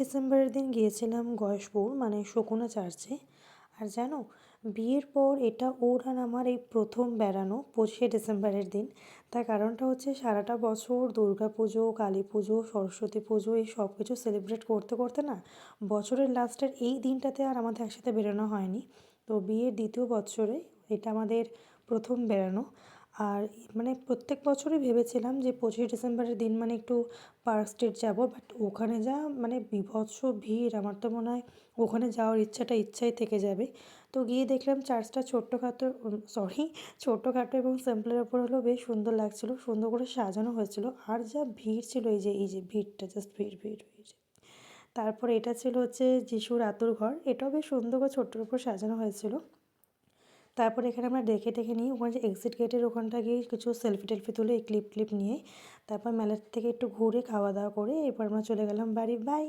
ডিসেম্বরের দিন গিয়েছিলাম গয়েশপুর মানে শকুনা চার্চে। আর জানো, বিয়ের পর এটা ওর আর আমার এই প্রথম বেড়ানো 25শে ডিসেম্বরের দিন। তার কারণটা হচ্ছে সারাটা বছর দুর্গা পুজো, কালী পুজো, সরস্বতী পুজো এই সব কিছু সেলিব্রেট করতে করতে না বছরের লাস্টের এই দিনটাতে আর আমাদের একসাথে বেরোনো হয়নি। তো বিয়ের দ্বিতীয় বছরে এটা আমাদের প্রথম বেরানো। আর মানে প্রত্যেক বছরই ভেবেছিলাম যে 25শে ডিসেম্বরের দিন মানে একটু পার্ক স্ট্রিট যাব, বাট ওখানে যা মানে বীভৎস ভিড়, আমার তো মনে হয় ওখানে যাওয়ার ইচ্ছাই থেকে যাবে। তো গিয়ে দেখলাম চার্চটা ছোট্টখাটো এবং সিম্পলের ওপর হলেও বেশ সুন্দর লাগছিলো, সুন্দর করে সাজানো হয়েছিল। আর যা ভিড় ছিল, এই যে ভিড়টা, জাস্ট ভিড় ভিড় ভিড়। তারপর এটা ছিল হচ্ছে যিশুর আতুর ঘর, এটাও বেশ সুন্দর করে ছোট্টোর উপর সাজানো হয়েছিল। তারপর এখানে আমরা দেখে টেখে নিই, ওখানে যে এক্সিট গেটের ওখানটা গিয়ে কিছু সেলফি টেলফি তুলে এই ক্লিপ নিয়ে তারপর মেলার থেকে একটু ঘুরে খাওয়া দাওয়া করে এরপর আমরা চলে গেলাম বাড়ি। বাই।